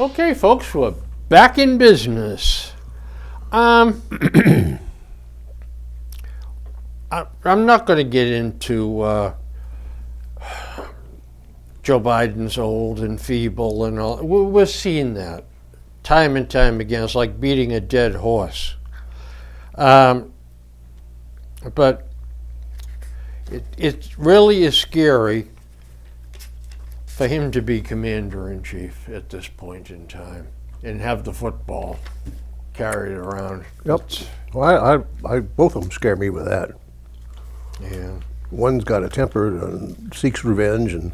Okay, folks, we're back in business. I'm not going to get into Joe Biden's old and feeble and all. We're seeing that time and time again. It's like beating a dead horse. But it really is scary for him to be commander-in-chief at this point in time and have the football carried around. Yep. Well, I both of them scare me with that. Yeah. One's got a temper and seeks revenge and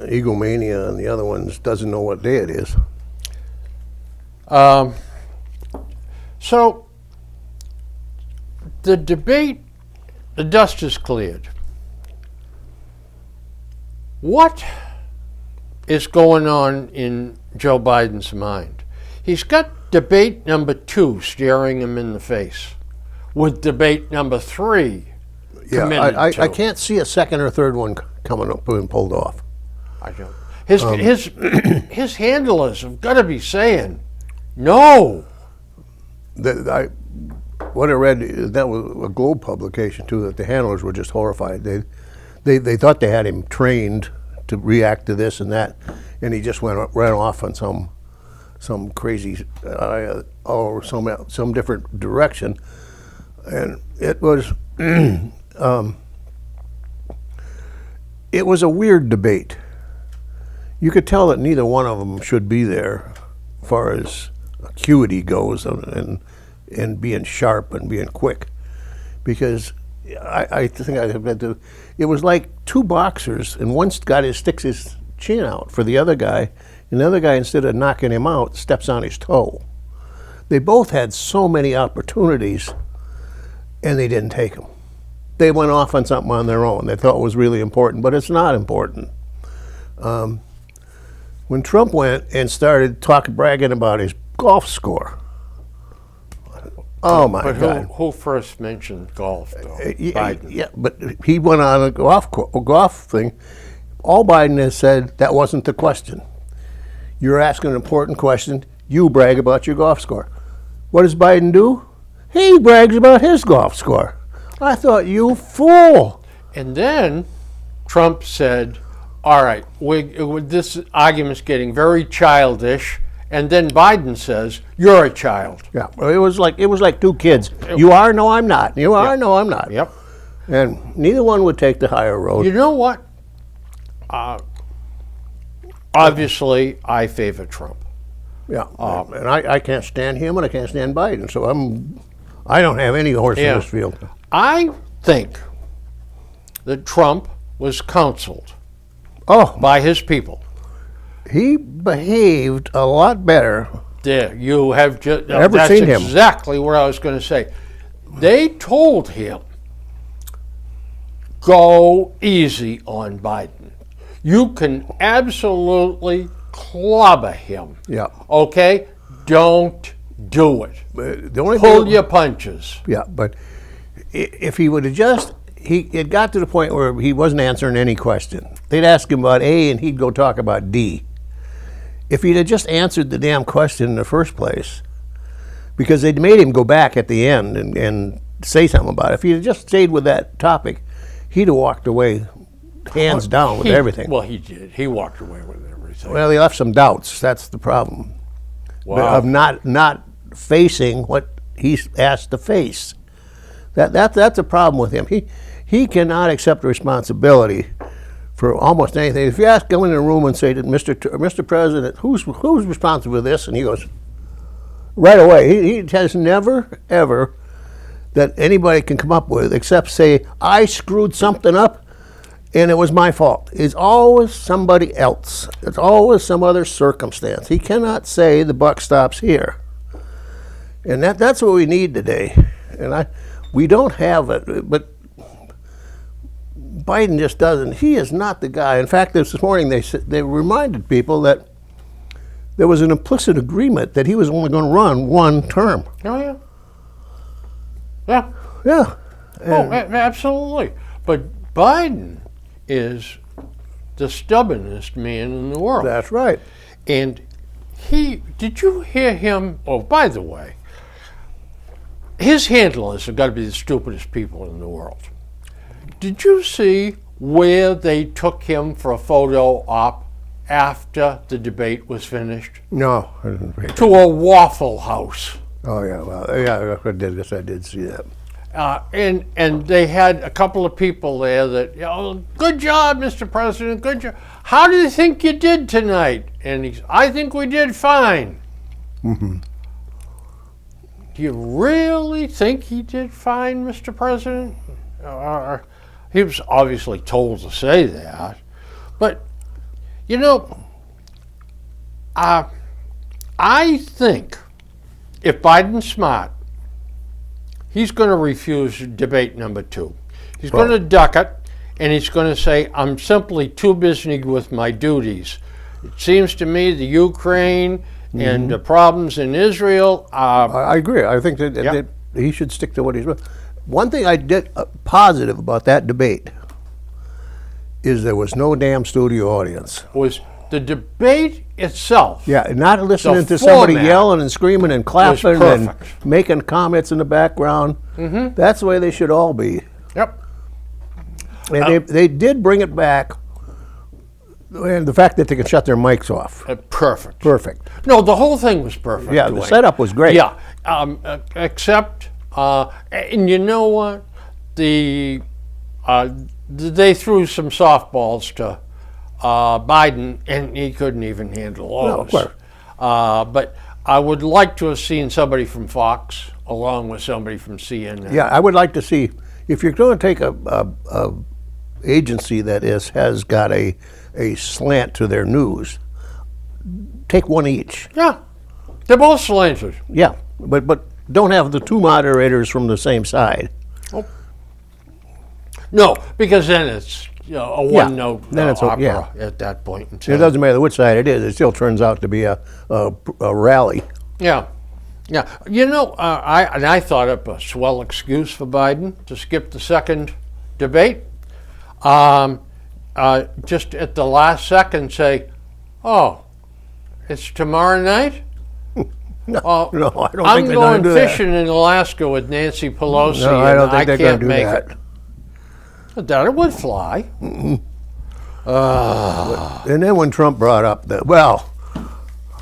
egomania, and the other one doesn't know what day it is. So the debate, the dust is cleared. What is going on in Joe Biden's mind? He's got debate number 2 staring him in the face, with debate number 3 committed to. I can't see a second or third one coming up and pulled off. I don't. His handlers have got to be saying, no. What I read, that was a Globe publication too, that the handlers were just horrified. They thought they had him trained to react to this and that, and he just ran off on some crazy or some different direction, and it was it was a weird debate. You could tell that neither one of them should be there, as far as acuity goes, and being sharp and being quick, because I think I have to. It was like two boxers, and one sticks his chin out for the other guy, and the other guy, instead of knocking him out, steps on his toe. They both had so many opportunities, and they didn't take them. They went off on something on their own they thought was really important, but it's not important. When Trump went and started bragging about his golf score, oh my God! Who first mentioned golf, though? Biden. Yeah, but he went on a golf thing. All Biden has said, that wasn't the question. You're asking an important question. You brag about your golf score. What does Biden do? He brags about his golf score. I thought, you fool. And then Trump said, all right, this argument's getting very childish. And then Biden says, you're a child. Yeah, it was like two kids. You are? No, I'm not. You are? Yep. No, I'm not. Yep. And neither one would take the higher road. You know what? Obviously, I favor Trump. Yeah, and I can't stand him, and I can't stand Biden. So I don't have any horse in this field. I think that Trump was counseled by his people. He behaved a lot better. There, you have just. Ever seen him? That's exactly what I was going to say. They told him, go easy on Biden. You can absolutely clobber him. Yeah. Okay? Don't do it. Pull your punches. Yeah, but if he would have it got to the point where he wasn't answering any question. They'd ask him about A, and he'd go talk about D. If he'd have just answered the damn question in the first place, because they'd made him go back at the end and say something about it. If he'd have just stayed with that topic, he'd have walked away hands down with everything. Well, he did. He walked away with everything. Well, he left some doubts. That's the problem. Wow. Of not facing what he's asked to face. That's a problem with him. He cannot accept responsibility for almost anything. If you ask him in a room and say to Mr. President, who's responsible for this? And he goes, right away. He has never, ever, that anybody can come up with, except say, I screwed something up and it was my fault. It's always somebody else. It's always some other circumstance. He cannot say the buck stops here. And that's what we need today. And we don't have it, but Biden just doesn't. He is not the guy. In fact, this morning they reminded people that there was an implicit agreement that he was only going to run one term. Oh, yeah. Yeah. Yeah. Absolutely. But Biden is the stubbornest man in the world. That's right. And did you hear him? Oh, by the way, his handlers have got to be the stupidest people in the world. Did you see where they took him for a photo op after the debate was finished? No, I didn't read. To a Waffle House. Oh yeah, well, yeah, I did see that. And they had a couple of people there that, good job, Mr. President, good job. How do you think you did tonight? And I think we did fine. Mm-hmm. Do you really think he did fine, Mr. President? He was obviously told to say that. But, I think if Biden's smart, he's going to refuse debate number 2. He's going to duck it, and he's going to say, I'm simply too busy with my duties. It seems to me the Ukraine and the problems in Israel. I agree. I think that he should stick to what he's doing. One thing I did positive about that debate is there was no damn studio audience. Was the debate itself. Yeah, not listening to somebody yelling and screaming and clapping and making comments in the background. Mm-hmm. That's the way they should all be. Yep. And they did bring it back, and the fact that they could shut their mics off. Perfect. Perfect. No, the whole thing was perfect. Yeah, the setup was great. Yeah, except, and you know what? They threw some softballs to Biden, and he couldn't even handle those. No, of course. But I would like to have seen somebody from Fox along with somebody from CNN. Yeah, I would like to see, if you're going to take a agency that has got a slant to their news, take one each. Yeah, they're both slanted. Yeah, but don't have the two moderators from the same side. Oh. No, because then it's a one-note opera at that point in time. It doesn't matter which side it is. It still turns out to be a rally. Yeah. Yeah. I thought up a swell excuse for Biden to skip the second debate. Just at the last second say, oh, it's tomorrow night? No, I don't think they're I'm going do fishing in Alaska with Nancy Pelosi. No, I don't think they're going to do make that. It. That it would fly. And then when Trump brought up that,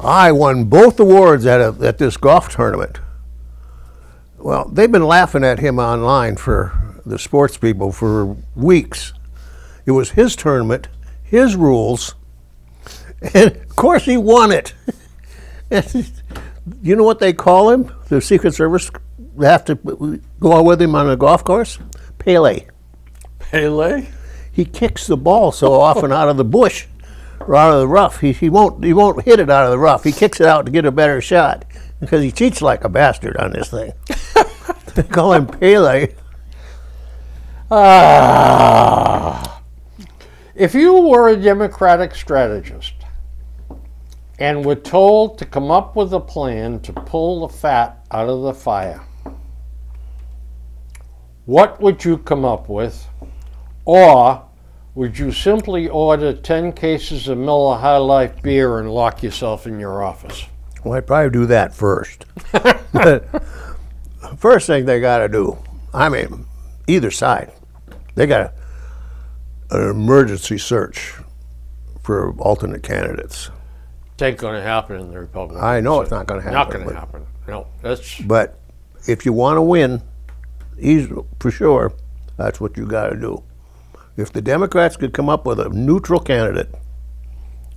I won both awards at this golf tournament. Well, they've been laughing at him online for the sports people for weeks. It was his tournament, his rules, and of course he won it. You know what they call him? The Secret Service have to go with him on a golf course? Pele. Pele? He kicks the ball so often out of the bush or out of the rough. He won't hit it out of the rough. He kicks it out to get a better shot because he cheats like a bastard on this thing. They call him Pele. If you were a Democratic strategist and were told to come up with a plan to pull the fat out of the fire, what would you come up with? Or would you simply order 10 cases of Miller High Life beer and lock yourself in your office? Well, I'd probably do that first. First thing they got to do, either side, they got an emergency search for alternate candidates. It ain't going to happen in the Republican. I know it's not going to happen. Not going to happen. No, that's. But if you want to win, for sure, that's what you got to do. If the Democrats could come up with a neutral candidate,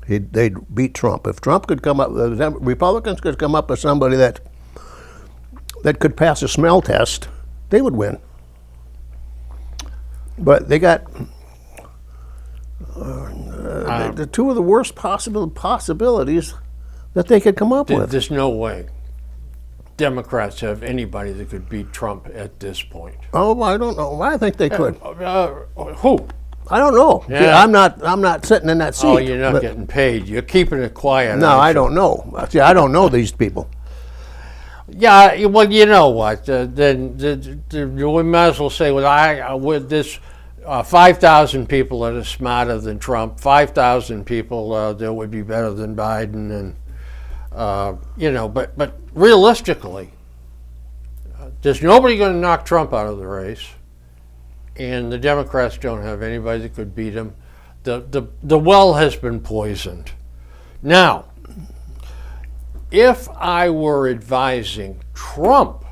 they'd beat Trump. If Trump could come up, the Republicans could come up with somebody that could pass a smell test, they would win. But they got the two of the worst possibilities that they could come up with. There's no way Democrats have anybody that could beat Trump at this point. Oh, I don't know. I think they could. Who? I don't know. Yeah. See, I'm not sitting in that seat. Oh, you're not getting paid. You're keeping it quiet. No, I don't know. See, I don't know these people. Yeah, well, you know what? Then we might as well say, with this 5,000 people that are smarter than Trump, 5,000 people that would be better than Biden, and but realistically, there's nobody going to knock Trump out of the race, and the Democrats don't have anybody that could beat him. The well has been poisoned. Now, if I were advising Trump,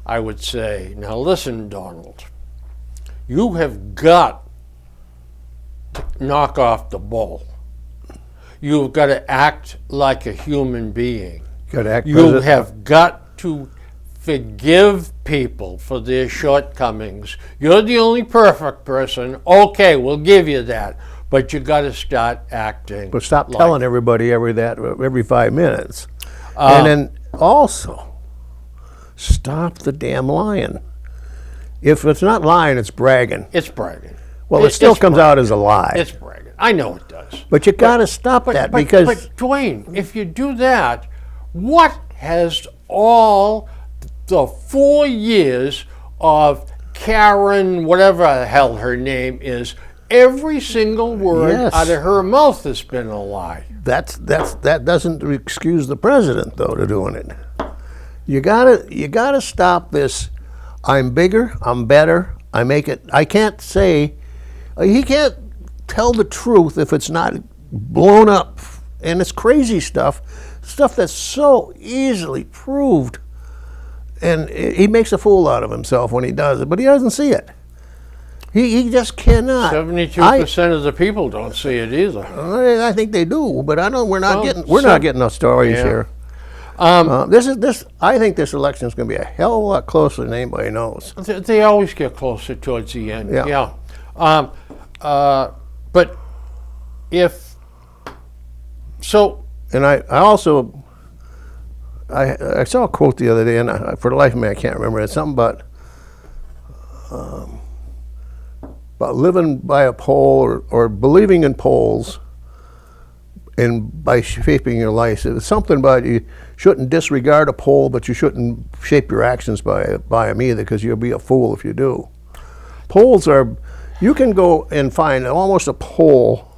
I would say, now listen, Donald, you have got to knock off the bull. You've got to act like a human being. You have got to forgive people for their shortcomings. You're the only perfect person. Okay, we'll give you that. But you got to start acting. But stop telling everybody every 5 minutes. And then also, stop the damn lying. If it's not lying, it's bragging. It's bragging. Well, it still comes out as a lie. It's bragging. I know it does. But you got to stop that because... But Dwayne, if you do that, what has all the 4 years of Karen, whatever the hell her name is, every single word out of her mouth has been a lie. That doesn't excuse the president, though, to doing it. You gotta stop this. I'm bigger. I'm better. I make it. I can't say. He can't tell the truth if it's not blown up, and it's crazy stuff that's so easily proved. And he makes a fool out of himself when he does it, but he doesn't see it. He just cannot. 72% of the people don't see it either. I think they do, but I know we're not getting those stories here. I think this election is going to be a hell of a lot closer than anybody knows. They always get closer towards the end. Yeah. But if so, and I also I saw a quote the other day, and for the life of me I can't remember. It's something about living by a pole or believing in poles, and by shaping your life. It's something about you shouldn't disregard a pole, but you shouldn't shape your actions by them either, because you'll be a fool if you do. Polls are, you can go and find almost a poll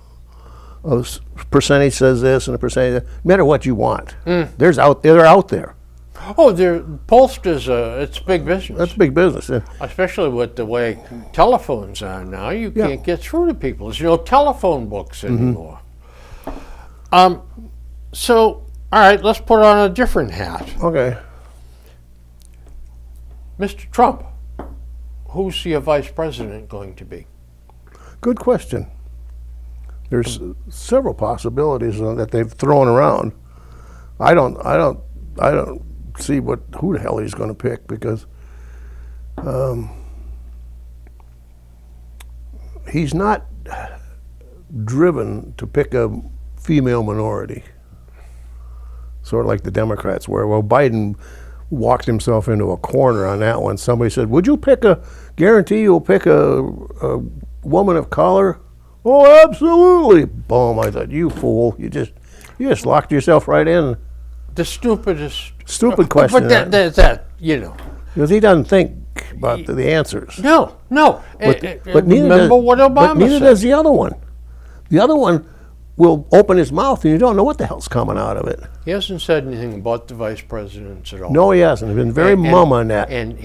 of percentage says this and a percentage, no matter what you want. They're out there. Oh, pollsters, it's big business. That's big business. Especially with the way telephones are now. You can't get through to people. There's no telephone books anymore. So, all right, let's put on a different hat. Okay. Mr. Trump, who's your vice president going to be? Good question. There's several possibilities that they've thrown around. I don't see who the hell he's going to pick, because he's not driven to pick a female minority, sort of like the Democrats were. Well, Biden walked himself into a corner on that one. Somebody said, would you guarantee you'll pick a woman of color? Oh, absolutely. Boom. I thought, you fool. You just locked yourself right in. The stupidest. Stupid question. But because he doesn't think about the answers. No. But Remember what Obama said. Neither does the other one. The other one will open his mouth and you don't know what the hell's coming out of it. He hasn't said anything about the vice presidents at all. No, he hasn't. He's been very mum on that. And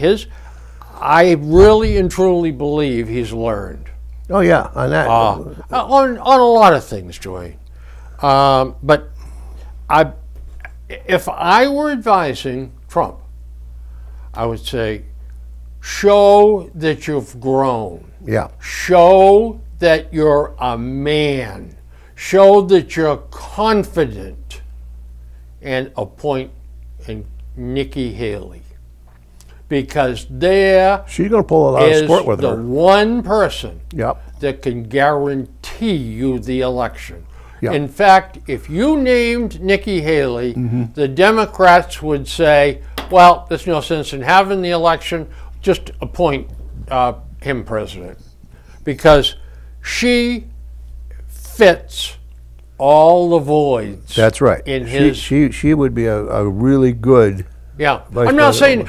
I really and truly believe he's learned. Oh, yeah, on that. On a lot of things, Dwayne. But if I were advising Trump, I would say, show that you've grown. Yeah. Show that you're a man. Show that you're confident, and appoint Nikki Haley. Because she's going to pull a lot of sport with her. The one person that can guarantee you the election. Yep. In fact, if you named Nikki Haley, the Democrats would say, well, there's no sense in having the election, just appoint him president. Because she fits all the voids. That's right. In his, she would be a really good. Yeah, I'm not saying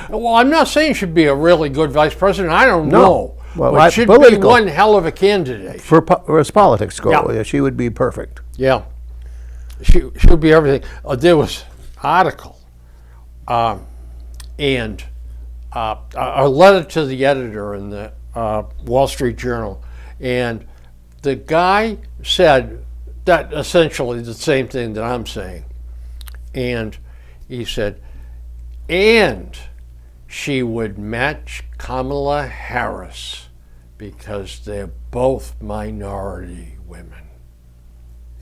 she should be a really good vice president. I don't know, Well, but she'd be political. one hell of a candidate. As politics go, Yeah. yeah, she would be perfect. Yeah, she'll be everything. There was an article, and a letter to the editor in the Wall Street Journal, and the guy said that essentially the same thing that I'm saying, and he said, and she would match Kamala Harris because they're both minority women.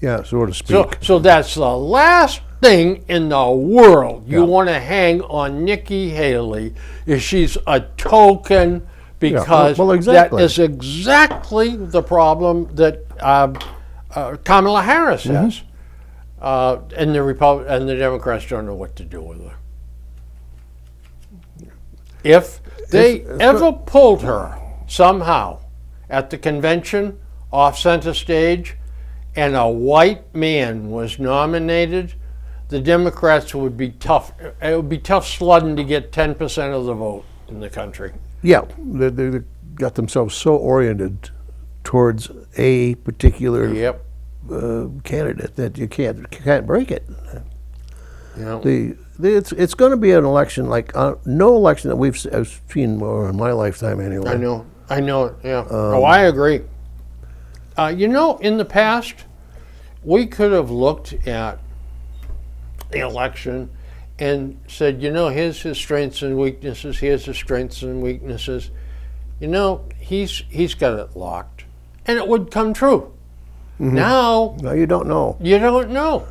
Yeah, so to speak. So that's the last thing in the world you want to hang on Nikki Haley is she's a token, because well, exactly. that is exactly the problem that Kamala Harris has. And the Democrats don't know what to do with her. If they ever pulled her somehow at the convention off center stage and a white man was nominated, the Democrats would be tough. It would be tough sledding to get 10% of the vote in the country. Yeah, they got themselves so oriented towards a particular Yep. candidate that you can't break it. You know, It's going to be an election like no election that I've seen more in my lifetime anyway. I know. Yeah. I agree. In the past, we could have looked at the election and said, here's his strengths and weaknesses. Here's his strengths and weaknesses. He's got it locked, and it would come true. Mm-hmm. Now, No, you don't know. you don't know.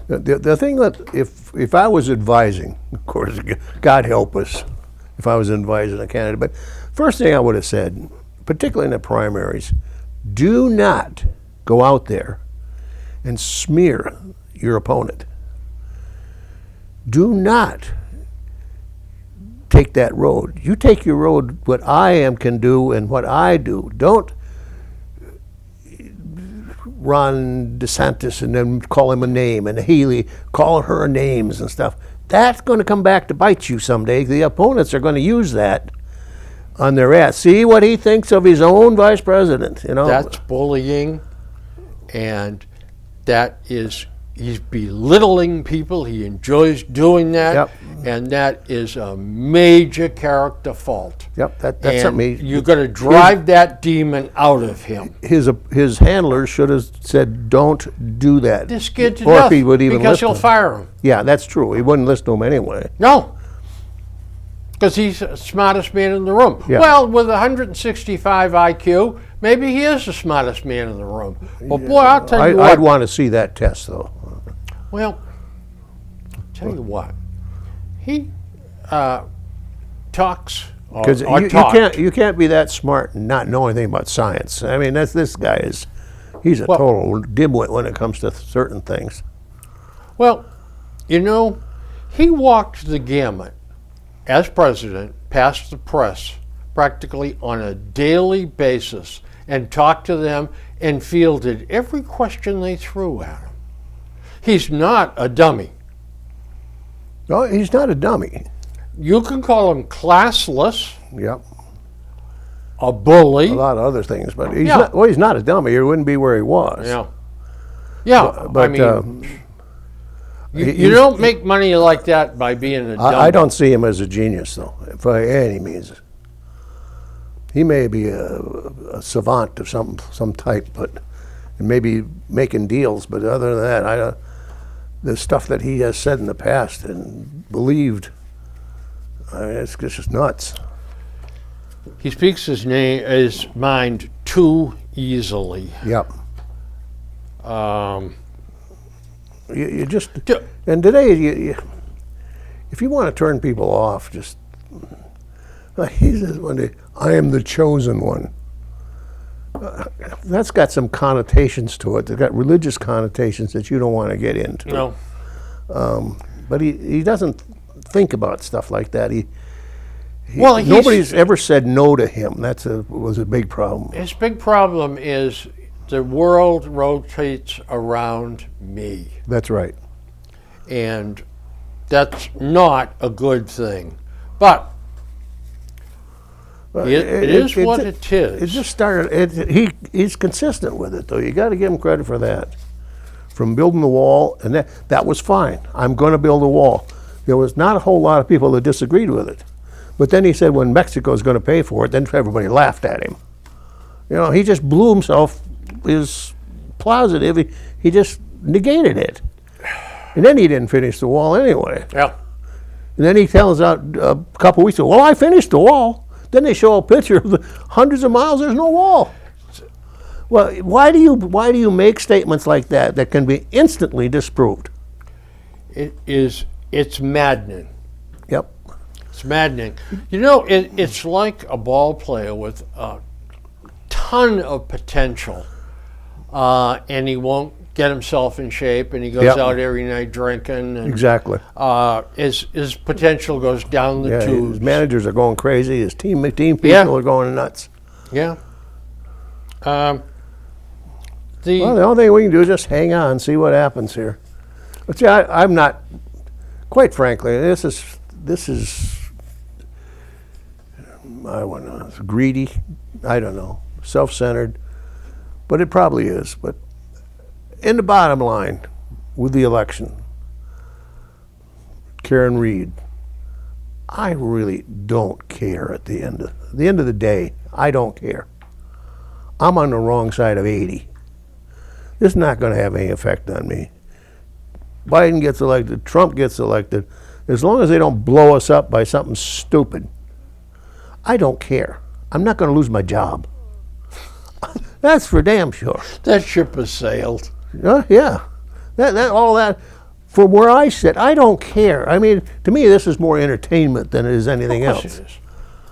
The thing that if I was advising, of course, God help us, if I was advising a candidate, but first thing I would have said, particularly in the primaries, do not go out there and smear your opponent. Do not take that road. You take your road, what I can do and what I do. Don't Ron DeSantis and then call him a name, and Haley call her names and stuff. That's going to come back to bite you someday. The opponents are going to use that on their ass. See what he thinks of his own vice president. That's bullying, and he's belittling people. He enjoys doing that, Yep. and that is a major character fault. Yep, that's And something. you're going to drive that demon out of him. His handlers should have said, "Don't do that." This kid to Or death, if he would even because listen. he'll fire him. Yeah, that's true. He wouldn't listen to him anyway. No, because he's the smartest man in the room. Yeah. Well, with 165 IQ, maybe he is the smartest man in the room. But boy, I'll tell you what. I'd want to see that test, though. Well, tell you what, he talks Because or you can't be that smart and not know anything about science. I mean, this guy he's a total dimwit when it comes to certain things. Well, he walked the gamut as president, past the press, practically on a daily basis, and talked to them and fielded every question they threw at him. He's not a dummy. No, he's not a dummy. You can call him classless, Yep, a bully. a lot of other things, but he's Yeah. not. Well, he's not a dummy. He wouldn't be where he was. Yeah. But I mean, you don't make money like that by being a dummy. I don't see him as a genius, though, by any means. He may be a savant of some type, but and maybe making deals. But other than that, the stuff that he has said in the past and believed, it's just nuts. He speaks his mind too easily. Yep. Um, You just and today if you want to turn people off, just he says one day, "I am the chosen one." That's got some connotations to it. It's got religious connotations that you don't want to get into. no. But he doesn't think about stuff like that. Well, nobody's ever said no to him. Was a big problem. His big problem is the world rotates around me, That's right. and that's not a good thing. But It is what it is. It just started. He's consistent with it, though. You got to give him credit for that. From building the wall, and that was fine. I'm going to build a wall. There was not a whole lot of people that disagreed with it. But then he said when Mexico's going to pay for it, then everybody laughed at him. You know, he just blew himself, his positive, he just negated it. And then he didn't finish the wall anyway. Yeah. And then he tells out a couple weeks ago, well, I finished the wall. Then they show a picture of the hundreds of miles, there's no wall. Well, why do you make statements like that can be instantly disproved? It's maddening. Yep. It's maddening. You know, it's like a ball player with a ton of potential, and he won't get himself in shape, and he goes Yep. out every night drinking. And, Exactly. his potential goes down the Yeah, tubes. his managers are going crazy. His team people Yeah. are going nuts. Yeah. Well, the only thing we can do is just hang on, see what happens here. But see, I'm not, quite frankly, this is, I don't know, it's greedy, I don't know, self-centered, but it probably is. But in the bottom line, with the election, Karen Reed, I really don't care at the end of the day. I don't care. I'm on the wrong side of 80. This is not going to have any effect on me. Biden gets elected, Trump gets elected, as long as they don't blow us up by something stupid, I don't care. I'm not going to lose my job. That's for damn sure. that ship has sailed. Yeah. All that, from where I sit, I don't care. I mean, to me, this is more entertainment than it is anything Of course else. it is.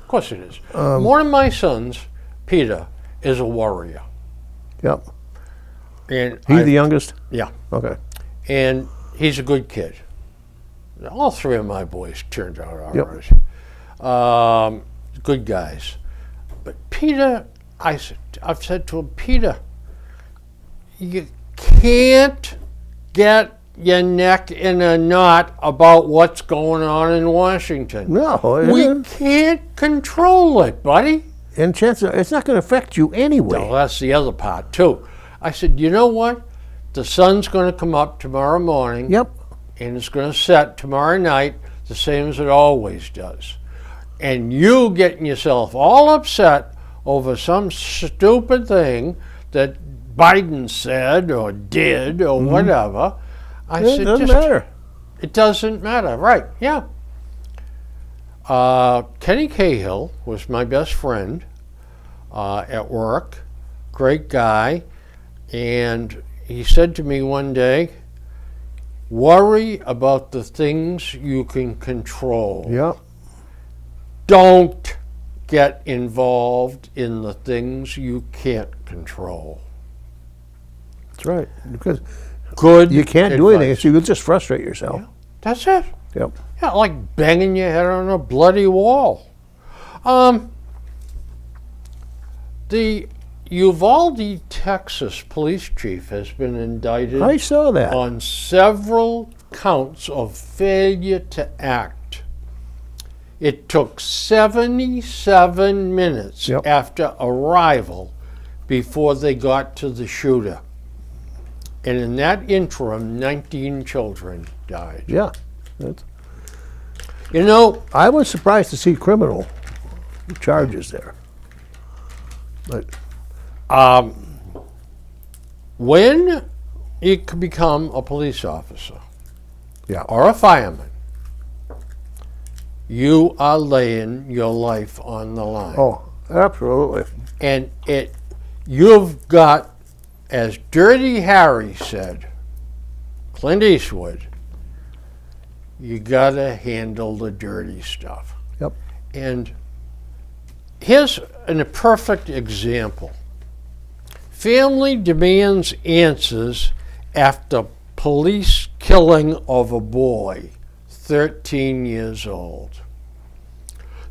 Of course it is. One of my sons, Peter, is a warrior. Yep. And He's the youngest? yeah. Okay. And he's a good kid. All three of my boys turned out all Yep. right. Good guys. But Peter, I've said to him, Peter, you can't get your neck in a knot about what's going on in Washington. No. We can't control it, buddy. And chances are, it's not going to affect you anyway. Well, that's the other part, too. I said, you know what? The sun's going to come up tomorrow morning. Yep. And it's going to set tomorrow night the same as it always does. And you getting yourself all upset over some stupid thing that Biden said or did or whatever. I It said, doesn't just, matter. It doesn't matter, right? Yeah. Kenny Cahill was my best friend at work, great guy, and he said to me one day, worry about the things you can control. Yep. Don't get involved in the things you can't control. That's right. Because Good. you can't do anything, advice. so you'll just frustrate yourself. Yeah. That's it. Yep. Yeah, like banging your head on a bloody wall. The Uvalde, Texas police chief has been indicted I saw that. on several counts of failure to act. It took 77 minutes Yep. after arrival before they got to the shooter. And in that interim, 19 children died. Yeah. That's, You know, I was surprised to see criminal charges there. But when you can become a police officer yeah. or a fireman, you are laying your life on the line. Oh, absolutely. And you've got, as Dirty Harry said, Clint Eastwood, you gotta handle the dirty stuff. Yep. And here's a perfect example. Family demands answers after police killing of a boy, 13 years old.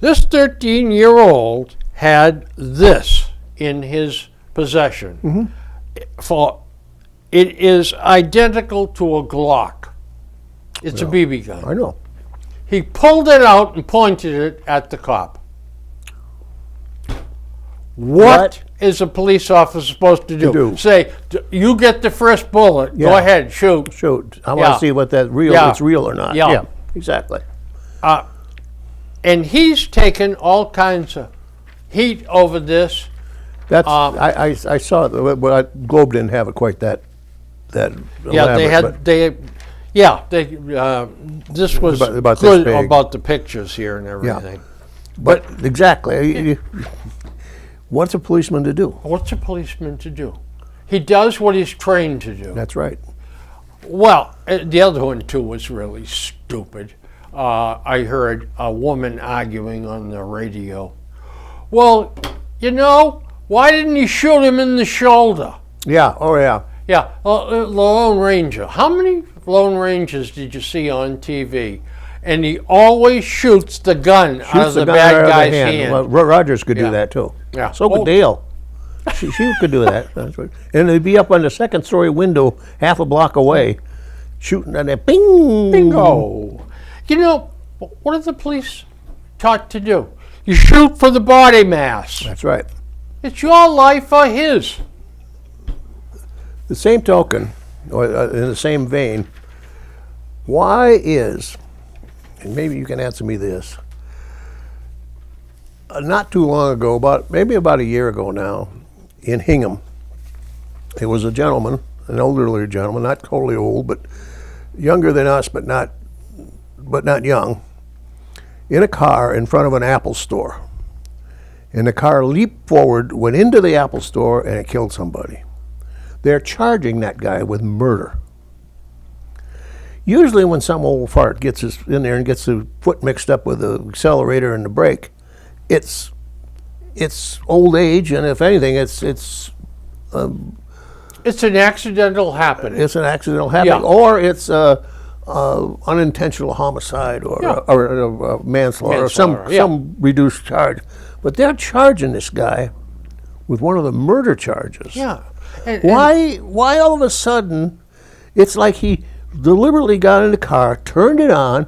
This 13-year-old had this in his possession. For it is identical to a Glock. It's a BB gun. I know. He pulled it out and pointed it at the cop. What is a police officer supposed to do? Say, you get the first bullet. Yeah. Go ahead, shoot. Shoot. I want to see what that real. Yeah. It's real or not. Yeah. Exactly. And he's taken all kinds of heat over this. That's I saw it, but Globe didn't have it quite that. Yeah, they had but this was about this good big. about the pictures here and everything. But exactly, what's a policeman to do? What's a policeman to do? He does what he's trained to do. That's right. Well, the other one too was really stupid. I heard a woman arguing on the radio. Well, why didn't he shoot him in the shoulder? Yeah. Oh yeah. Yeah, the Lone Ranger. How many Lone Rangers did you see on TV? And he always shoots the gun out of the bad guy's hand. Well, Rogers could do that too. Yeah. So could Dale. She could do that. That's right. And they'd be up on the second story window, half a block away, shooting and then bing, bingo. What are the police taught to do? You shoot for the body mass. That's right. It's your life or his. The same token, or in the same vein, why is, and maybe you can answer me this, not too long ago, maybe about a year ago now, in Hingham, it was a gentleman, an elderly gentleman, not totally old, but younger than us, but not young, in a car in front of an Apple store. And the car leaped forward, went into the Apple store, and it killed somebody. They're charging that guy with murder. Usually when some old fart gets in there and gets the foot mixed up with the accelerator and the brake, it's old age, and if anything, it's an accidental happening. It's an accidental happening, or it's unintentional homicide or manslaughter, or some reduced charge. But they're charging this guy with one of the murder charges. Yeah. Why all of a sudden, it's like he deliberately got in the car, turned it on,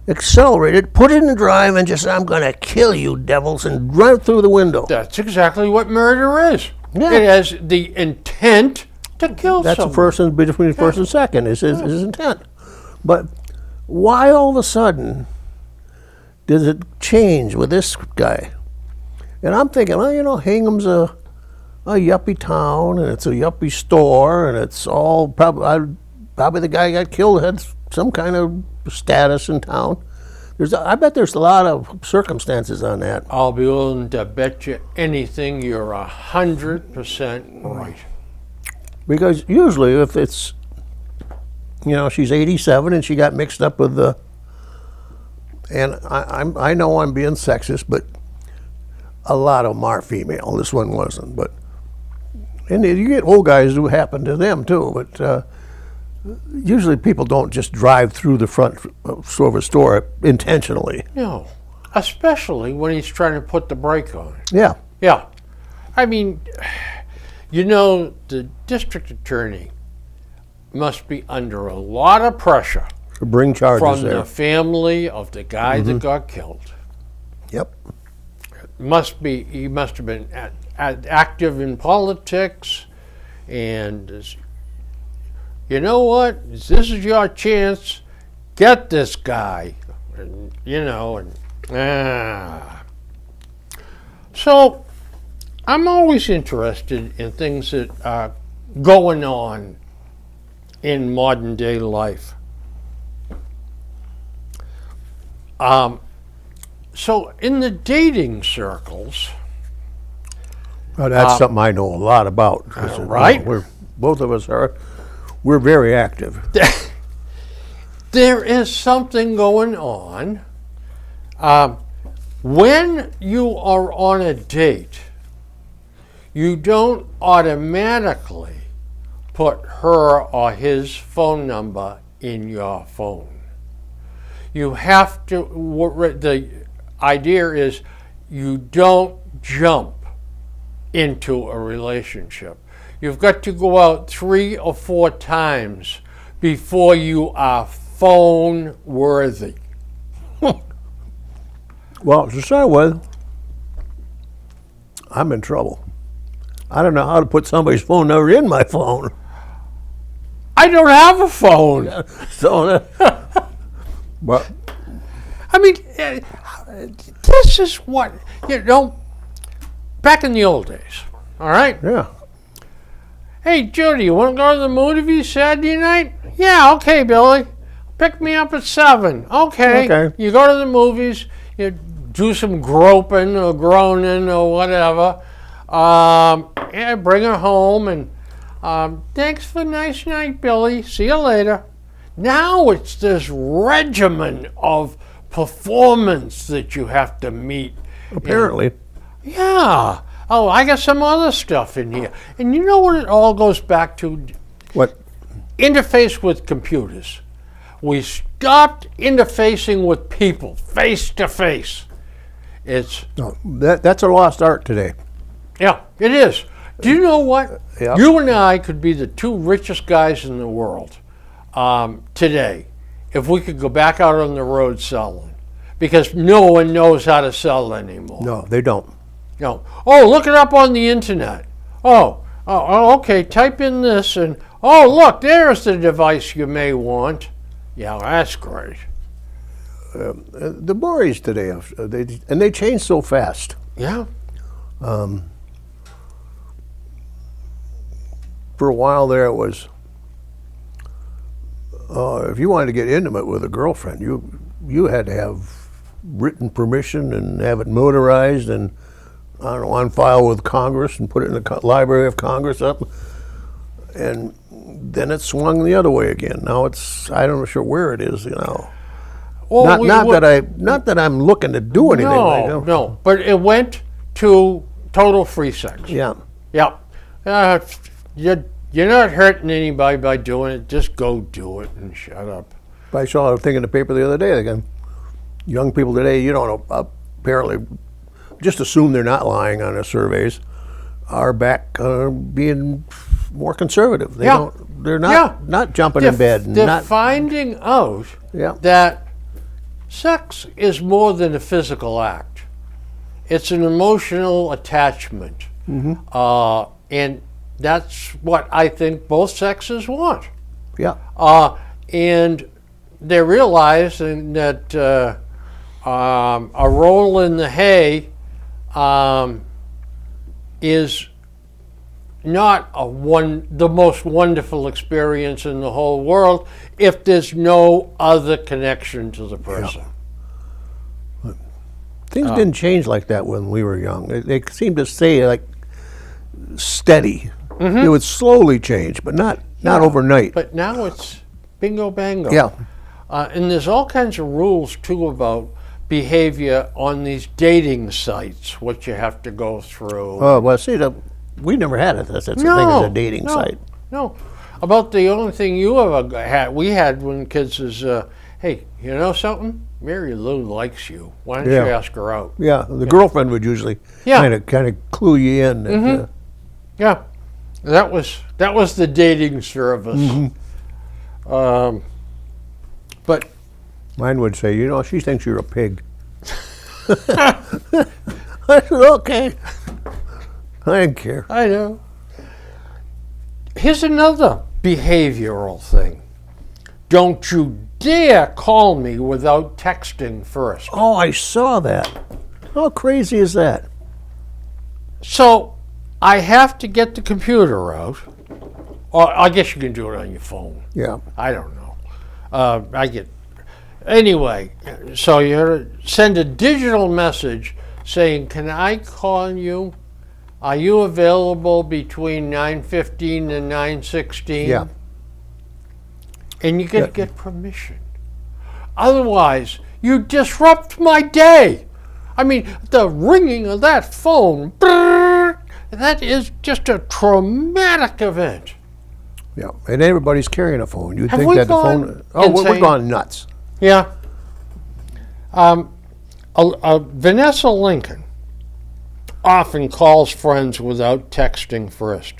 accelerated, put it in drive, and just said, I'm going to kill you, devils, and run through the window. That's exactly what murder is. Yeah. It has the intent to kill That's someone. the first and between first and second is his intent. But why all of a sudden does it change with this guy? And I'm thinking, Hingham's a yuppie town, and it's a yuppie store, and it's all probably the guy got killed had some kind of status in town. I bet there's a lot of circumstances on that. I'll be willing to bet you anything you're 100% right. Because usually if it's, she's 87 and she got mixed up with and I know I'm being sexist, but a lot of them are female. This one wasn't, and you get old guys who happen to them too, but usually people don't just drive through the front of a store intentionally. No, especially when he's trying to put the brake on. Yeah. Yeah. I mean, the district attorney must be under a lot of pressure To bring charges from there. the family of the guy that got killed. Yep. He must have been active in politics, and you know what? This is your chance. Get this guy, So, I'm always interested in things that are going on in modern day life. So in the dating circles, Well, that's something I know a lot about. Right. Both of us are. We're very active. there is something going on. When you are on a date, you don't automatically put her or his phone number in your phone. You have to, the idea is you don't jump into a relationship. You've got to go out 3 or 4 times before you are phone worthy. Well, to start with, I'm in trouble. I don't know how to put somebody's phone number in my phone. I don't have a phone. So, but I mean, this is what, back in the old days, all right? yeah, Hey, Judy, you want to go to the movies Saturday night? Yeah, okay, Billy. Pick me up at 7. Okay. Okay. You go to the movies, you do some groping or groaning or whatever. Yeah, bring her home and thanks for a nice night, Billy. See you later. Now it's this regimen of performance that you have to meet. apparently. Yeah. Oh, I got some other stuff in here. And you know what it all goes back to? What? Interface with computers. We stopped interfacing with people face to face. It's, No, that's a lost art today. yeah, it is. Do you know what? Yeah. You and I could be the 2 richest guys in the world today if we could go back out on the road selling, because no one knows how to sell anymore. No, they don't. No. Oh, look it up on the internet. Oh, okay. Type in this and oh, look, there's the device you may want. Yeah, that's great. The boys today, they change so fast. Yeah. For a while there, it was if you wanted to get intimate with a girlfriend, you had to have written permission and have it notarized and on file with Congress and put it in the Library of Congress up, and then it swung the other way again. Now I'm not sure where it is. Well, Not that I'm looking to do anything. No, but it went to total free sex. Yeah. Yeah. You're not hurting anybody by doing it. Just go do it and shut up. I saw a thing in the paper the other day. Again, young people today, apparently, just assume they're not lying on their surveys, are back being more conservative. They're not jumping in bed. They're finding out that sex is more than a physical act. It's an emotional attachment. And that's what I think both sexes want. Yeah. And they're realizing that a roll in the hay is not the most wonderful experience in the whole world if there's no other connection to the person. Things didn't change like that when we were young. They seemed to stay like steady. It would slowly change, but not overnight. But now it's bingo bango. Yeah. And there's all kinds of rules too about behavior on these dating sites, what you have to go through. Oh, well, see, we never had it. That's the thing as a dating site. No. About the only thing we had when kids is, hey, you know something? Mary Lou likes you. Why don't you ask her out? Yeah, the girlfriend would usually kind of clue you in. Yeah, that was the dating service. But mine would say, she thinks you're a pig. I said, okay. I didn't care. I know. Here's another behavioral thing. Don't you dare call me without texting first. Oh, I saw that. How crazy is that? So I have to get the computer out. Or I guess you can do it on your phone. Yeah. I don't know. Anyway, so you send a digital message saying, can I call you? Are you available between 9:15 and 9:16? Yeah. And you got to get permission. Otherwise, you disrupt my day. I mean, the ringing of that phone, that is just a traumatic event. Yeah, and everybody's carrying a phone. You'd Have think we that the gone phone. Oh, we're insane? gone nuts. Yeah. Vanessa Lincoln often calls friends without texting first.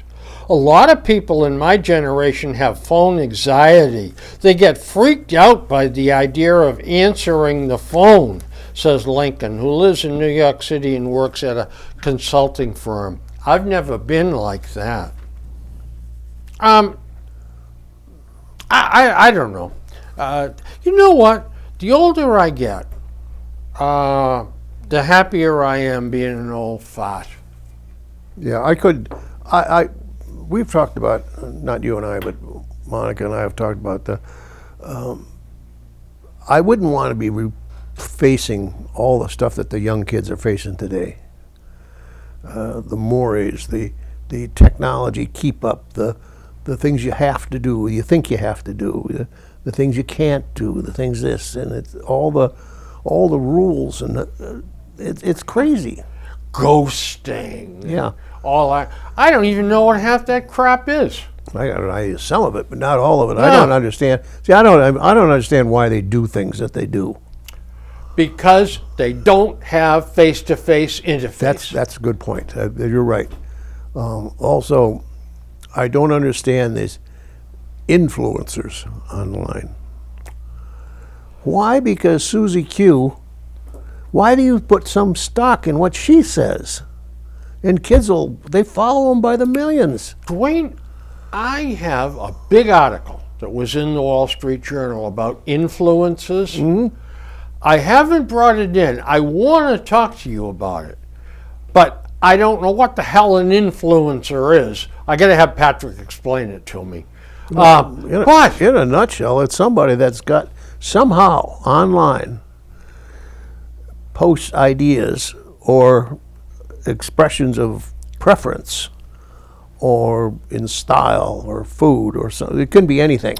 A lot of people in my generation have phone anxiety. They get freaked out by the idea of answering the phone. says Lincoln, who lives in New York City and works at a consulting firm. I've never been like that. I don't know. You know what? The older I get, the happier I am being an old fart. Yeah, we've talked about, not you and I, but Monica and I have talked about I wouldn't want to be facing all the stuff that the young kids are facing today. The mores, the technology keep up, the things you have to do, you think you have to do, the things you can't do, the things this, and it's all the rules, and it's crazy. Ghosting. Yeah. I don't even know what half that crap is. I use some of it, but not all of it. Yeah. I don't understand. See, I don't understand why they do things that they do. Because they don't have face-to-face interface. That's a good point. You're right. Also, I don't understand these influencers online. Why? Because Susie Q, why do you put some stock in what she says? And kids they follow them by the millions. Dwayne, I have a big article that was in the Wall Street Journal about influences. Mm-hmm. I haven't brought it in. I want to talk to you about it. But I don't know what the hell an influencer is. I got to have Patrick explain it to me. In a nutshell, it's somebody that's got somehow online posts ideas or expressions of preference or in style or food or something. It can be anything.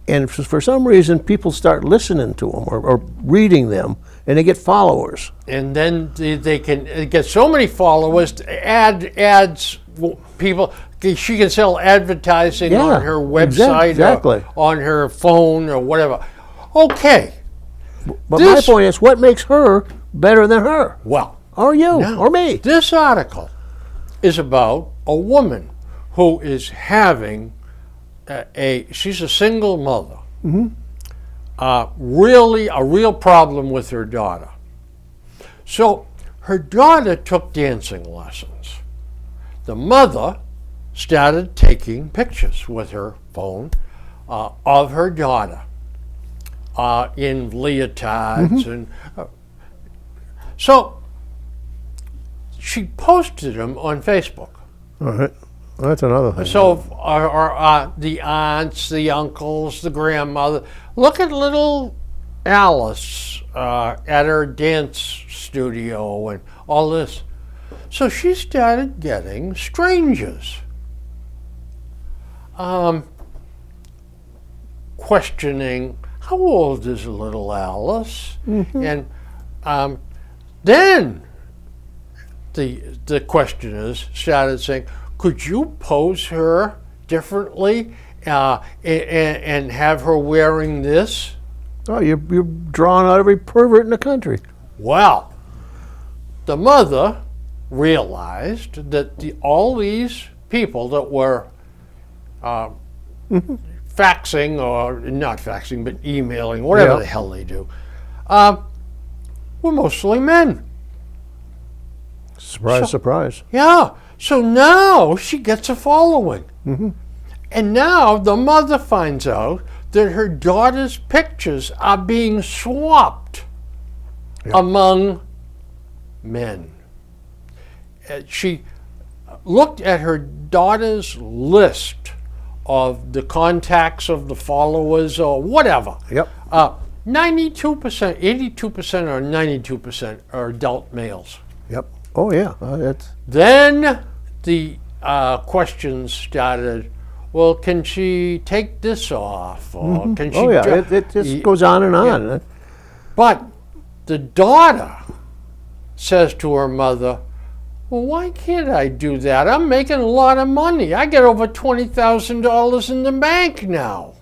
And for some reason, people start listening to them or reading them, and they get followers. And then they can get so many followers, ads, people. She can sell advertising on her website, exactly. Or on her phone, or whatever. Okay. But my point is, what makes her better than her? Well, or you, or me. This article is about a woman who is having she's a single mother. Mm-hmm. Really a real problem with her daughter. So her daughter took dancing lessons. The mother started taking pictures with her phone of her daughter in leotards. Mm-hmm. And so she posted them on Facebook. All right. Well, that's another thing. So the aunts, the uncles, the grandmother, look at little Alice at her dance studio and all this. So she started getting strangers questioning, how old is little Alice? Mm-hmm. And then the questioners started saying, could you pose her differently and have her wearing this? Oh, you're drawing out every pervert in the country. Well, the mother realized that all these people that were faxing, or not faxing, but emailing, whatever the hell they do, were mostly men. Surprise, surprise. Yeah. So now she gets a following. Mm-hmm. And now the mother finds out that her daughter's pictures are being swapped among men. She looked at her daughter's list of the contacts of the followers or whatever. Yep. 92%, 82% or 92% are adult males. Yep. Oh, yeah. Then the questions started, well, can she take this off? Or can she it just goes on and on. Yeah. But the daughter says to her mother, well, why can't I do that? I'm making a lot of money. I get over $20,000 in the bank now.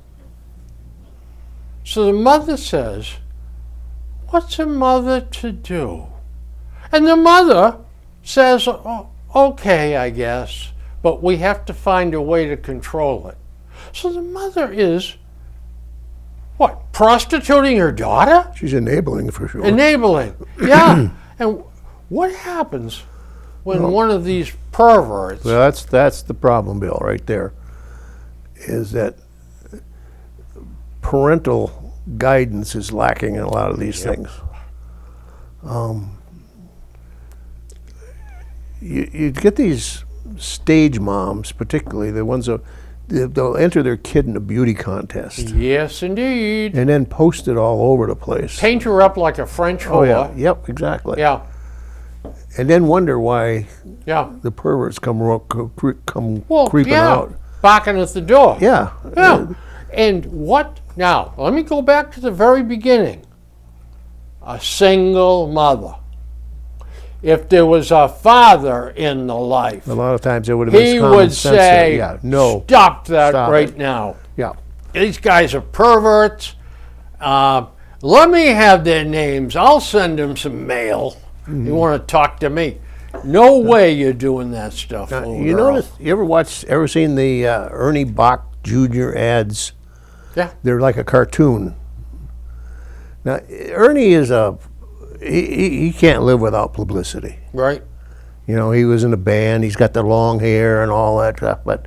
So the mother says, what's a mother to do? And the mother says, oh, okay, I guess, but we have to find a way to control it. So the mother is What, prostituting her daughter? She's enabling for sure. Enabling. Yeah. And what happens when one of these perverts... Well, that's the problem, Bill, right there, is that parental guidance is lacking in a lot of these things. You get these stage moms, particularly the ones that they'll enter their kid in a beauty contest Yes, indeed. and then post it all over the place. Paint her up like a French Oh yeah, whore. yep, exactly. Yeah, And then wonder why yeah. the perverts come Well, creeping yeah. out. Barking at the door. Yeah. Yeah. And what, now, let me go back to the very beginning. A single mother. If there was a father in the life, A lot of times it would have been he common would sense say, there. Yeah, no. stop that Stop right it." now. Yeah. These guys are perverts. Let me have their names. I'll send them some mail. You want to talk to me? No way you're doing that stuff. little You girl. notice? You ever seen the Ernie Bach Jr. ads? Yeah. They're like a cartoon. Now Ernie is he can't live without publicity. Right. You know, he was in a band. He's got the long hair and all that stuff, but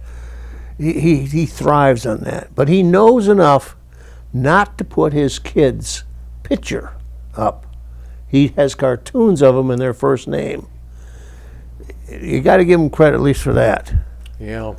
he thrives on that. But he knows enough not to put his kid's picture up. He has cartoons of them in their first name. You got to give him credit at least for that. Yeah.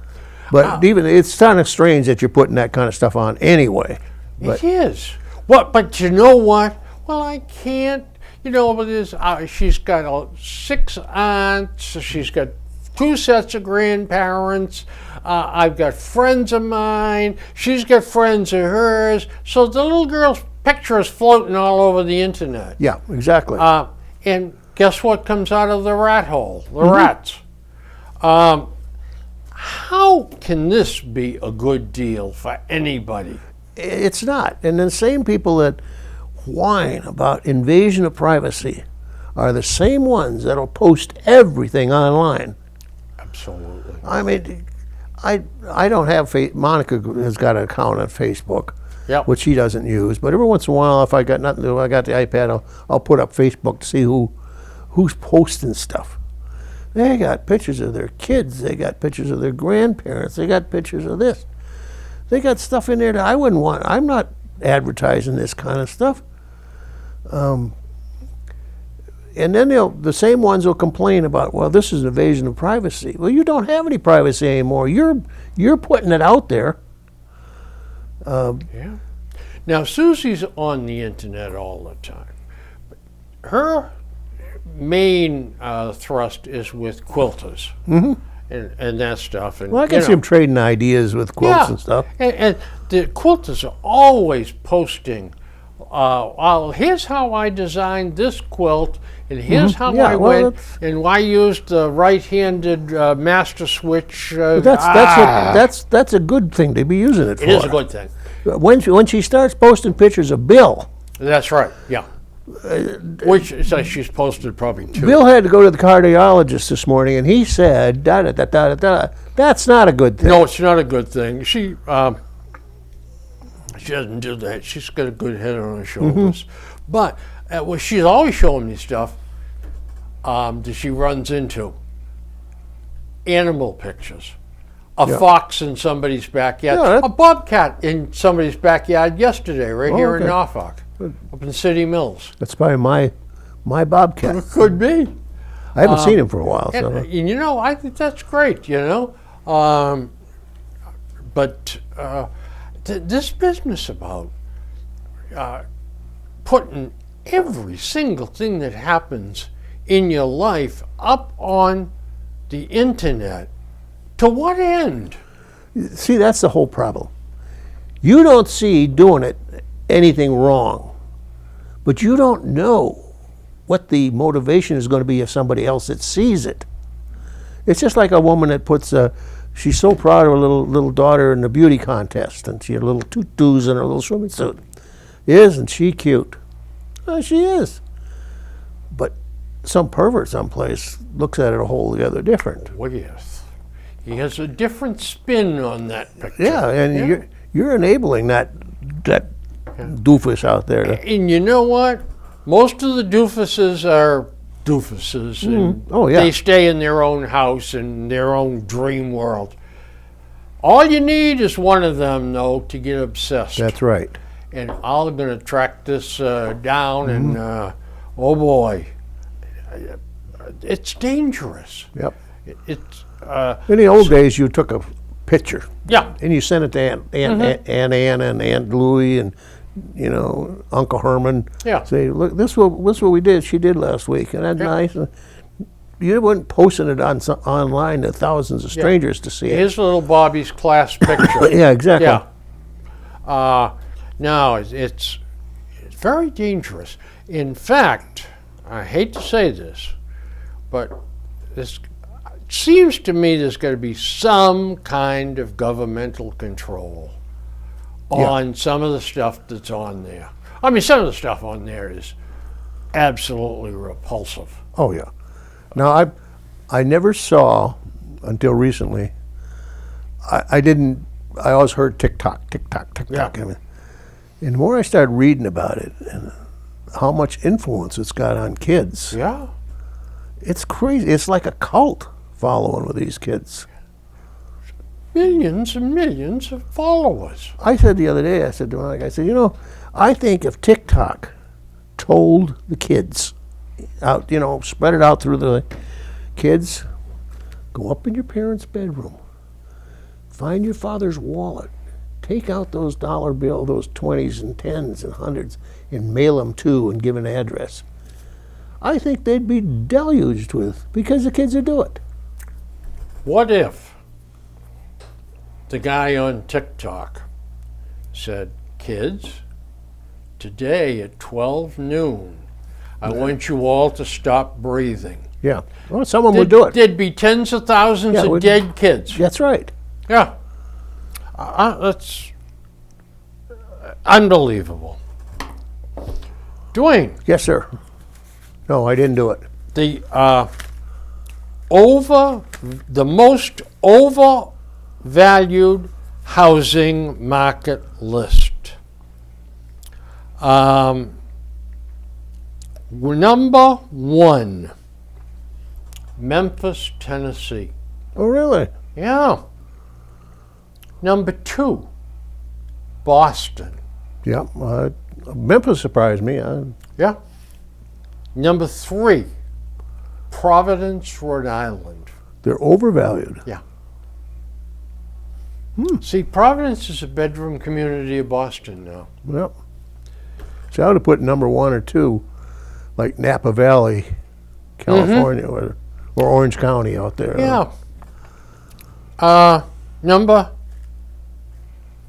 But even it's kind of strange that you're putting that kind of stuff on anyway. But It is. What? But you know what? Well, I can't. You know, but she's got 6 aunts. She's got 2 sets of grandparents. I've got friends of mine. She's got friends of hers. So the little girl's picture is floating all over the internet. yeah, exactly. And guess what comes out of the rat hole? The rats. How can this be a good deal for anybody? It's not. And the same people that whine about invasion of privacy are the same ones that'll post everything online. Absolutely. I mean, I don't have Monica has got an account on Facebook, Yep. which she doesn't use. But every once in a while, if I got nothing to do, I got the iPad. I'll put up Facebook to see who's posting stuff. They got pictures of their kids. They got pictures of their grandparents. They got pictures of this. They got stuff in there that I wouldn't want. I'm not advertising this kind of stuff. And then the same ones will complain about, well, this is an invasion of privacy. Well, you don't have any privacy anymore. You're putting it out there. Yeah. Now, Susie's on the internet all the time. Her main thrust is with quilters and that stuff. And, Well, I can see them trading ideas with quilts and stuff. And the quilters are always posting, here's how I designed this quilt, and here's how Yeah, I well, went, and I used the right-handed master switch. That's a good thing to be using it for. It is a good thing. When she starts posting pictures of Bill, That's right, yeah. Which she's posted probably 2. Bill had to go to the cardiologist this morning, and he said, da da da da da. That's not a good thing. No, it's not a good thing. She doesn't do that. She's got a good head on her shoulders. But well, she's always showing me stuff that she runs into. Animal pictures. A fox in somebody's backyard. Yeah, A bobcat in somebody's backyard yesterday, right here in okay. Norfolk, up in City Mills. That's probably my bobcat. Could be. I haven't seen him for a while. And, So. and you know, I think that's great, you know. But this business about putting every single thing that happens in your life up on the internet, to what end? See, that's the whole problem. You don't see doing it anything wrong, but you don't know what the motivation is going to be of somebody else that sees it. It's just like a woman that puts she's so proud of her little daughter in the beauty contest, and she had little tutus in her little swimming suit. Isn't she cute? She is. But some pervert someplace looks at it a whole other different. Well, yes. He has a different spin on that picture. Yeah, and you're enabling that doofus out there. And you know what? Most of the doofuses are doofuses. And Oh, yeah. They stay in their own house and their own dream world. All you need is one of them, though, to get obsessed. That's right. And I'm going to track this down, and oh boy, it's dangerous. Yep. It's In the old days, you took a picture yeah, and you sent it to Aunt Ann and Aunt Louie and Uncle Herman. Yeah. Say, look, this what we did. She did last week, and that's nice. And you weren't posting it online to thousands of strangers to see it. here's little Bobby's class picture. Yeah, exactly. Yeah. No, it's very dangerous. In fact, I hate to say this, but this it seems to me there's got to be some kind of governmental control on some of the stuff that's on there. I mean, some of the stuff on there is absolutely repulsive. Oh yeah. Now I never saw until recently. I didn't. I always heard TikTok, TikTok, TikTok. Yeah. And the more I started reading about it and how much influence it's got on kids, Yeah. it's crazy. It's like a cult following with these kids. Millions and millions of followers. I said the other day, I said to Mike, I said, I think if TikTok told the kids out, spread it out through the kids, go up in your parents' bedroom, find your father's wallet, take out those dollar bill, those 20s and 10s and 100s, and mail them to and give an address. I think they'd be deluged with, because the kids would do it. What if the guy on TikTok said, kids, today at 12 noon, I want you all to stop breathing. Yeah. Well, someone would do it. There'd be tens of thousands of dead kids. That's right. Yeah. That's unbelievable. Dwayne, Yes, sir. No, I didn't do it. the most overvalued housing market list. Number one, Memphis, Tennessee. Oh, really? Yeah. Number two, Boston. Yeah. Memphis surprised me. Yeah. Number three, Providence, Rhode Island. They're overvalued. Yeah. See, Providence is a bedroom community of Boston now. Yep. So I would have put number one or two, like Napa Valley, California, or Orange County out there. Yeah. Number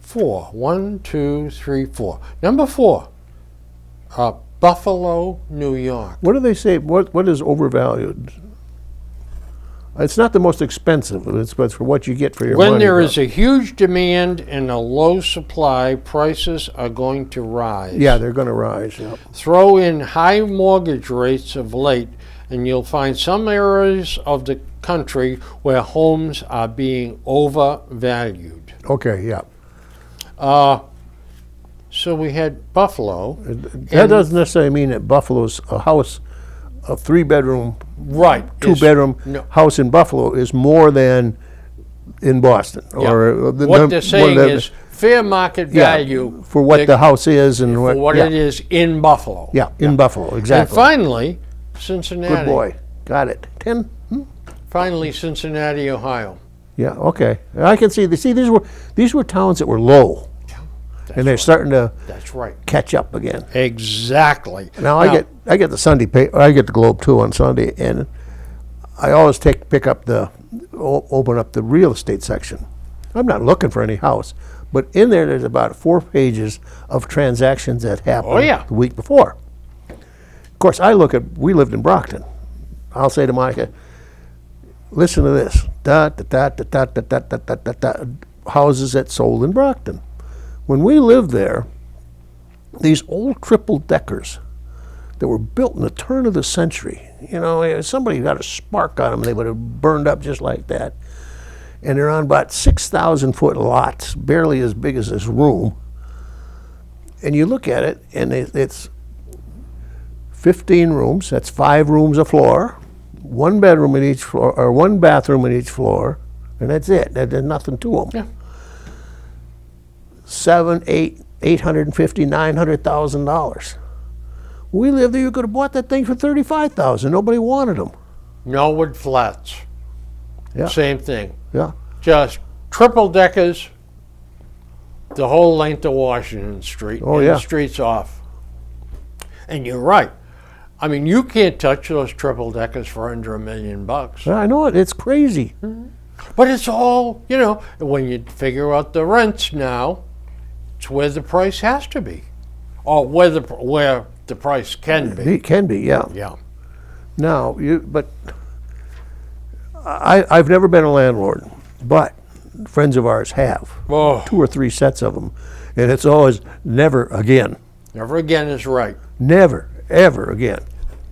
four. 1, 2, 3, 4. Number four, Buffalo, New York. What do they say? What is overvalued? It's not the most expensive, but for what you get for your money. When there is a huge demand and a low supply, prices are going to rise. Yeah, they're going to rise. Yep. Throw in high mortgage rates of late, and you'll find some areas of the country where homes are being overvalued. Okay, yeah. So we had Buffalo. That doesn't necessarily mean that Buffalo's a house, a 3-bedroom, Right. 2-bedroom no. house in Buffalo is more than in Boston. Yeah. Or What they're saying is fair market value for what the house is and for what yeah. it is in Buffalo. Yeah, in Buffalo, exactly. And finally, Cincinnati. Good boy. Got it. 10? Finally, Cincinnati, Ohio. Yeah, okay. I can see. These were towns that were low, and they're starting to That's right. catch up again. Exactly. Now I get the Sunday paper. I get the Globe too on Sunday, and I always open up the real estate section. I'm not looking for any house, but in there there's about 4 pages of transactions that happened the week before. Of course, we lived in Brockton. I'll say to Monica, listen to this. Houses that sold in Brockton. When we lived there, these old triple-deckers that were built in the turn of the century, somebody got a spark on them, they would have burned up just like that. And they're on about 6,000-foot lots, barely as big as this room. and you look at it, and it's 15 rooms. That's 5 rooms a floor, 1 bedroom in each floor, or 1 bathroom in each floor, and that's it. There's nothing to them. Yeah. 850, $900,000. We lived there. You could have bought that thing for $35,000. Nobody wanted them. Norwood Flats. Yeah. Same thing. Yeah. Just triple deckers the whole length of Washington Street. Oh, and yeah. the street's off. And you're right. I mean, you can't touch those triple deckers for under $1 million. I know it. It's crazy. But it's all, you know, when you figure out the rents now, it's where the price has to be. Or where the price can be. It can be, yeah. Yeah. Now, but I've never been a landlord, but friends of ours have. Oh, 2 or 3 sets of them. And it's always never again. never again is right. Never, ever again.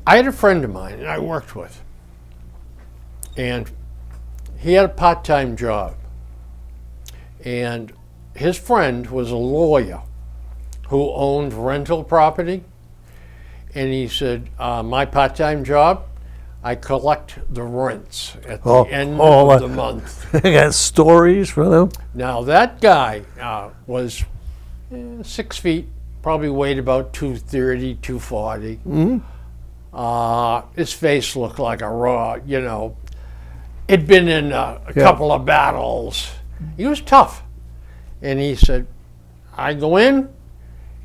I had a friend of mine that I worked with, and he had a part-time job. And his friend was a lawyer who owned rental property. And he said, my part-time job, I collect the rents at the end of the month. I got stories for them. Now, that guy was 6 feet, probably weighed about 230, 240. His face looked like a raw, you know, it'd been in a couple of battles. He was tough. And he said, I go in,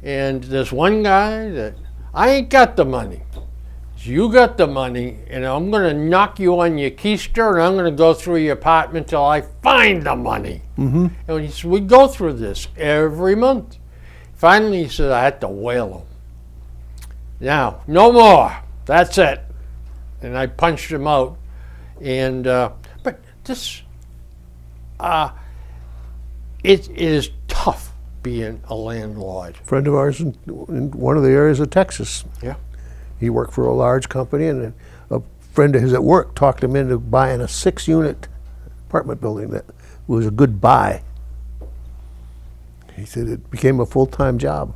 and there's one guy that, I ain't got the money. You got the money, and I'm going to knock you on your keister, and I'm going to go through your apartment till I find the money. And he said, we go through this every month. Finally, he said, I had to whale him. Now, no more. That's it. And I punched him out. And but this, it is tough being a landlord. A friend of ours in one of the areas of Texas. Yeah. He worked for a large company, and a friend of his at work talked him into buying a 6-unit apartment building that was a good buy. He said it became a full-time job.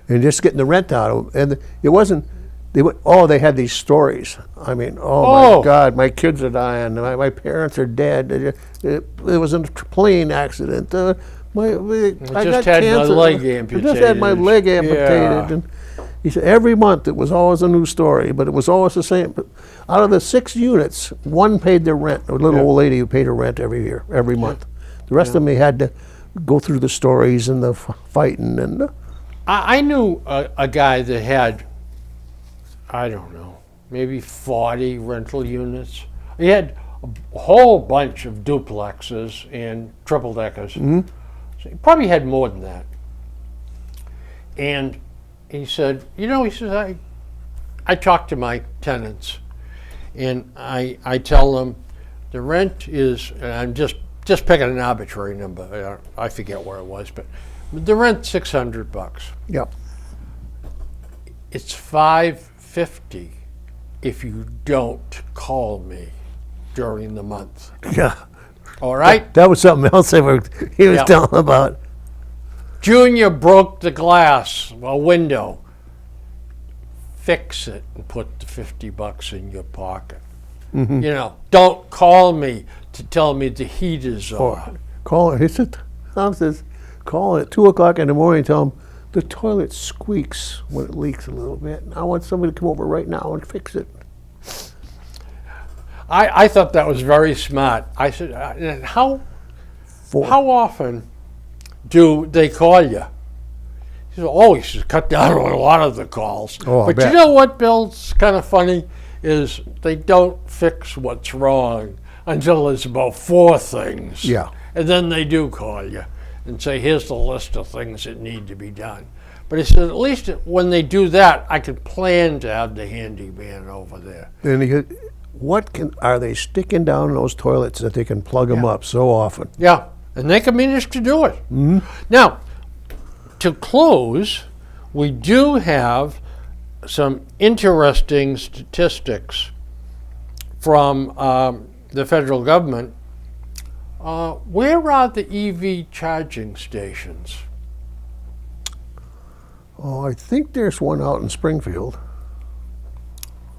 And just getting the rent out of them. And it wasn't, they had these stories. I mean, my God, my kids are dying. My parents are dead. It was a plane accident. I just had my leg amputated. I just had my leg amputated. Yeah. And he said every month it was always a new story, but it was always the same. But out of the 6 units, 1 paid their rent. A little old lady who paid her rent every month. The rest of them, they had to go through the stories and the fighting. And I knew a guy that had, I don't know, maybe 40 rental units. He had a whole bunch of duplexes and triple deckers. So he probably had more than that. And he said, he says, I talk to my tenants, and I tell them the rent is, and I'm just picking an arbitrary number. I forget where it was, but the rent's $600. Yep. It's $550 if you don't call me during the month. Yeah. All right? That was something else he was telling about. Junior broke the glass, a window. Fix it and put the $50 in your pocket. Don't call me to tell me the heat is on. Call it. He said, Tom says, call it at 2 o'clock in the morning and tell him the toilet squeaks when it leaks a little bit. I want somebody to come over right now and fix it. I thought that was very smart. I said, how often do they call you? He said, he should cut down on a lot of the calls. But you know what, Bill, it's kind of funny, is they don't fix what's wrong until there's about 4 things. Yeah. And then they do call you and say, here's the list of things that need to be done. But he said, at least when they do that, I can plan to have the handyman over there. And he said, are they sticking down those toilets that they can plug them up so often? Yeah, and they can manage to do it. Now, to close, we do have some interesting statistics from the federal government. Where are the EV charging stations? Oh, I think there's one out in Springfield.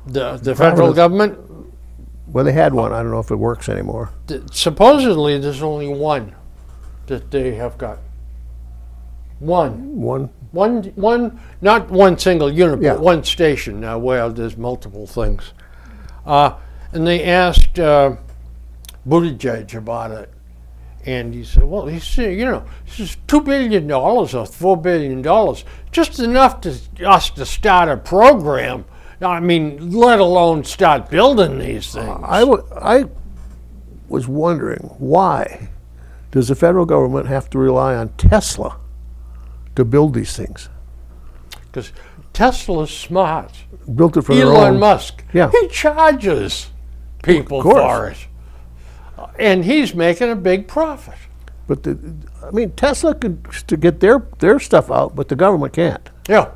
The federal government? Well, they had one. I don't know if it works anymore. Supposedly, there's only one that they have got. One, not one single unit, Yeah. but one station now where there's multiple things. And they asked Buttigieg about it. And he said, well, he said, this is $2 billion or $4 billion, just enough to us to start a program. I mean, let alone start building these things. I was wondering, why does the federal government have to rely on Tesla to build these things? Because Tesla's smart. Built it for their own. Elon Musk, Yeah. he charges people Of course. for it. And he's making a big profit. But Tesla could to get their stuff out, but the government can't. Yeah.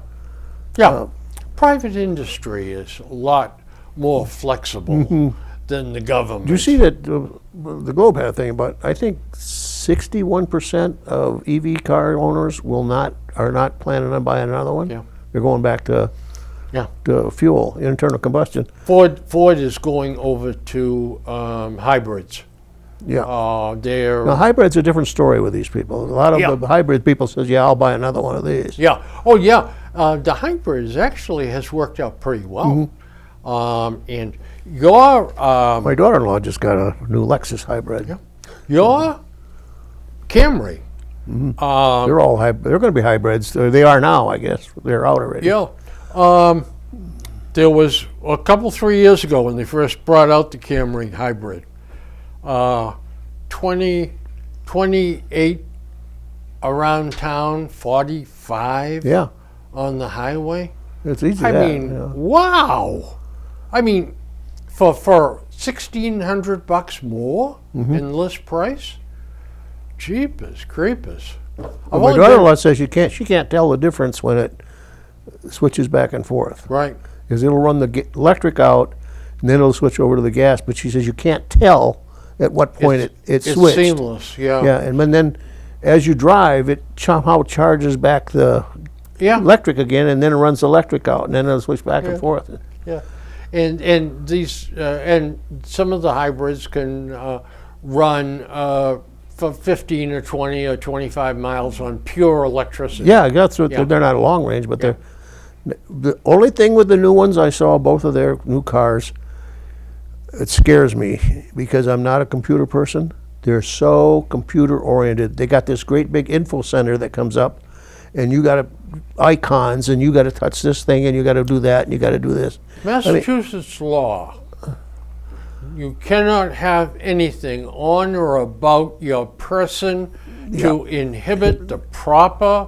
Private industry is a lot more flexible than the government. Do you see that the Globe had a thing about, I think 61% of EV car owners are not planning on buying another one? Yeah. They're going back to Yeah. fuel, internal combustion. Ford is going over to hybrids. Yeah. They're Now, hybrid's a different story with these people. A lot of Yeah. the hybrid people says, yeah, I'll buy another one of these. Yeah. Oh, yeah. The hybrids actually has worked out pretty well. And your My daughter-in-law just got a new Lexus hybrid. Yeah. your Camry. They're all they're going to be hybrids. They are now, I guess. They're out already. Yeah. There was a couple, 3 years ago when they first brought out the Camry hybrid. 28 around town, 45 Yeah. on the highway. It's easy. Wow. I mean, for $1,600 more in list price, jeepers creepers. My daughter-in-law says she can't tell the difference when it switches back and forth. Right. Because it'll run the electric out, and then it'll switch over to the gas. But she says you can't tell at what point it It's switched. seamless. Yeah. Yeah, and then as you drive, it somehow charges back the Yeah. electric again, and then it runs the electric out, and then it'll switch back and forth. Yeah, and these and some of the hybrids can run for 15 or 20 or 25 miles on pure electricity. Yeah, that's what Yeah. they're not long range, but they're the only thing with the new ones I saw, both of their new cars, it scares me because I'm not a computer person. They're so computer oriented. They got this great big info center that comes up, and you got icons, and you got to touch this thing, and you got to do that, and you got to do this. Massachusetts law, you cannot have anything on or about your person to inhibit the proper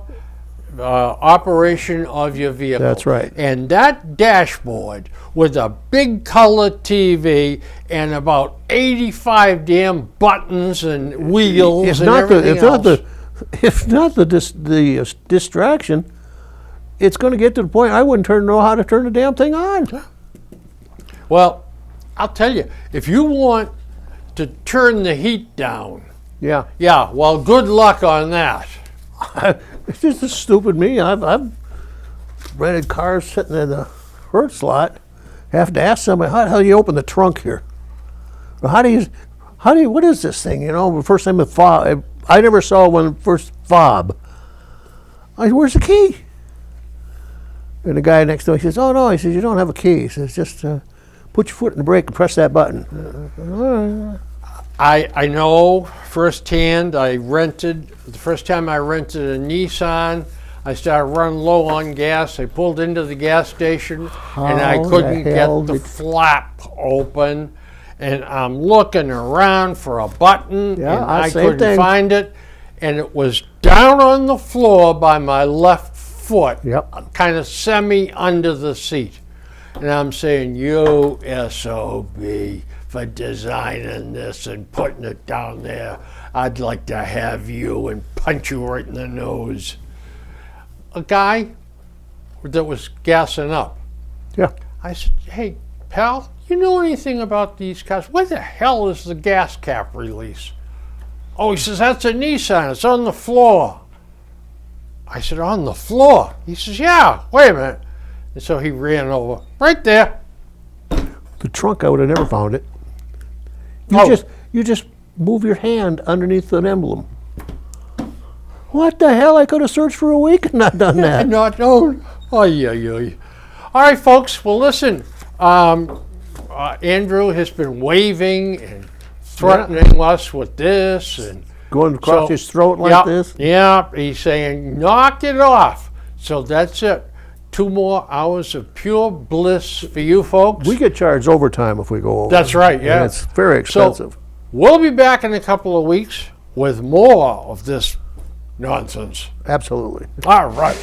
operation of your vehicle. That's right. And that dashboard with a big color TV and about 85 damn buttons and wheels and everything else. If not the distraction, it's going to get to the point I wouldn't know how to turn the damn thing on. Well, I'll tell you, if you want to turn the heat down, Yeah. well, good luck on that. It's just a stupid me. I've rented cars sitting in the Hertz lot. Have to ask somebody, how the hell do you open the trunk here? Or what is this thing? The first time with fob, I never saw one first fob. Where's the key? And the guy next door, he says, oh no, he says, you don't have a key. He says, just put your foot in the brake and press that button. I know firsthand. The first time I rented a Nissan, I started running low on gas. I pulled into the gas station and I couldn't get the flap open. And I'm looking around for a button and I couldn't find it. And it was down on the floor by my left foot, kind of semi under the seat. And I'm saying, you SOB for designing this and putting it down there. I'd like to have you and punch you right in the nose. A guy that was gassing up. Yeah. I said, hey, pal, you know anything about these cars? Where the hell is the gas cap release? Oh, he says, that's a Nissan. It's on the floor. I said, on the floor. He says, yeah, wait a minute. And so he ran over. Right there. The trunk, I would have never found it. Oh. You just move your hand underneath an emblem. What the hell? I could have searched for a week and not done that. Not known. Oh, yeah. All right, folks. Well, listen. Andrew has been waving and threatening us with this and Going across so- his throat like yeah, this. Yeah, he's saying, knock it off. So that's it. 2 more hours of pure bliss for you folks. We get charged overtime if we go over. That's right, yeah. And it's very expensive. So we'll be back in a couple of weeks with more of this nonsense. Absolutely. All right.